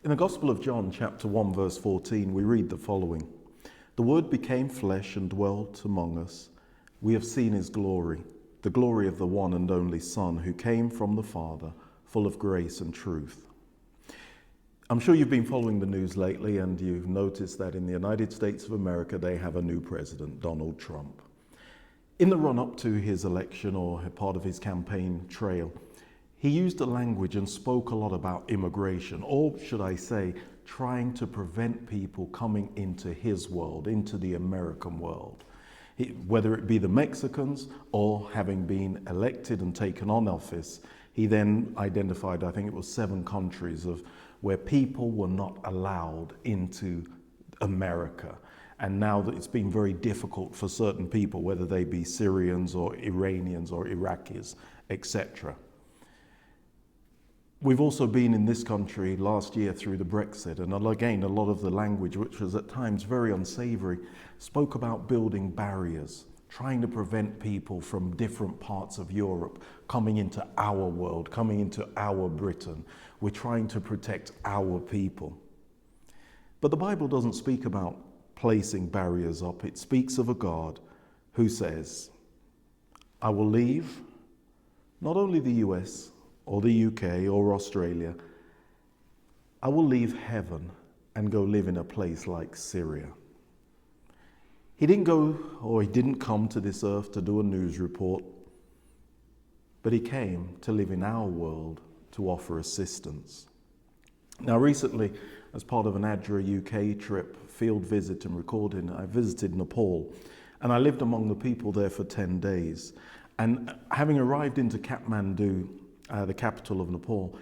In the Gospel of John, chapter 1, verse 14, we read the following. The Word became flesh and dwelt among us. We have seen his glory, the glory of the one and only Son, who came from the Father, full of grace and truth. I'm sure you've been following the news lately, and you've noticed that in the United States of America, they have a new president, Donald Trump. In the run-up to his election, or part of his campaign trail, he used a language and spoke a lot about immigration, or should I say, trying to prevent people coming into his world, into the American world. Whether it be the Mexicans or having been elected and taken on office, he then identified, I think it was 7 countries where people were not allowed into America. And now that it's been very difficult for certain people, whether they be Syrians or Iranians or Iraqis, etc. We've also been in this country last year through the Brexit, and again, a lot of the language, which was at times very unsavory, spoke about building barriers, trying to prevent people from different parts of Europe coming into our world, coming into our Britain. We're trying to protect our people. But the Bible doesn't speak about placing barriers up. It speaks of a God who says, I will leave not only the US, or the UK or Australia, I will leave heaven and go live in a place like Syria. He didn't come to this earth to do a news report, but he came to live in our world to offer assistance. Now recently, as part of an ADRA UK trip, field visit and recording, I visited Nepal, and I lived among the people there for 10 days. And having arrived into Kathmandu, the capital of Nepal,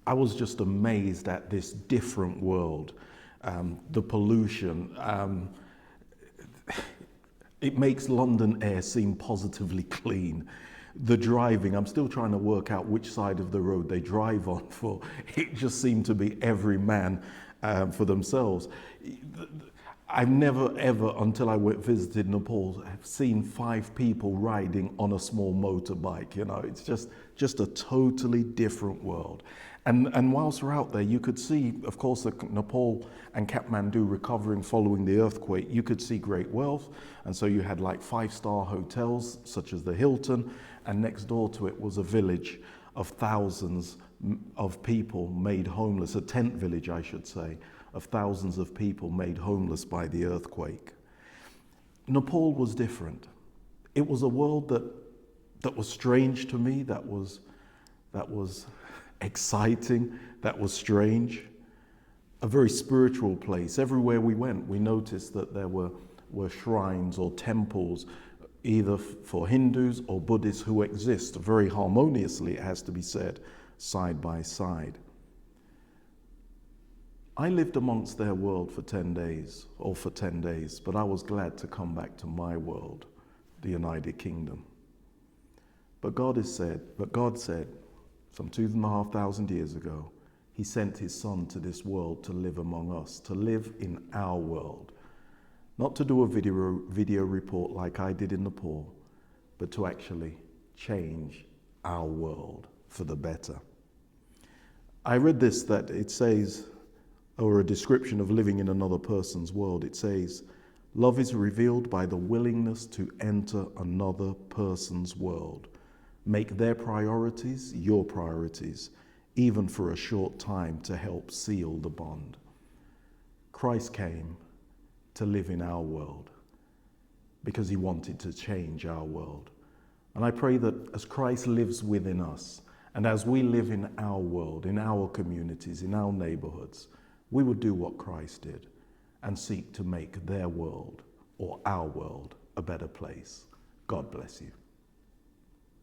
I was just amazed at this different world. The pollution, it makes London air seem positively clean. The driving, I'm still trying to work out which side of the road they drive on for. It just seemed to be every man for themselves. I've never ever, until I visited Nepal, have seen 5 people riding on a small motorbike. You know, it's just a totally different world. And whilst we're out there, you could see, of course, Nepal and Kathmandu recovering following the earthquake. You could see great wealth, and so you had like 5-star hotels such as the Hilton, and next door to it was a village of thousands of people made homeless, a tent village, I should say, of thousands of people made homeless by the earthquake. Nepal was different. It was a world that was strange to me, that was exciting, that was strange. A very spiritual place. Everywhere we went, we noticed that there were shrines or temples, either for Hindus or Buddhists who exist very harmoniously, it has to be said, side by side. I lived amongst their world for 10 days, but I was glad to come back to my world, the United Kingdom. But God said, some 2,500 years ago, he sent his Son to this world to live among us, to live in our world. Not to do a video report like I did in Nepal, but to actually change our world for the better. I read this, that it says, or a description of living in another person's world. It says, love is revealed by the willingness to enter another person's world. Make their priorities your priorities, even for a short time, to help seal the bond. Christ came to live in our world because he wanted to change our world. And I pray that as Christ lives within us, and as we live in our world, in our communities, in our neighborhoods, we would do what Christ did and seek to make their world or our world a better place. God bless you.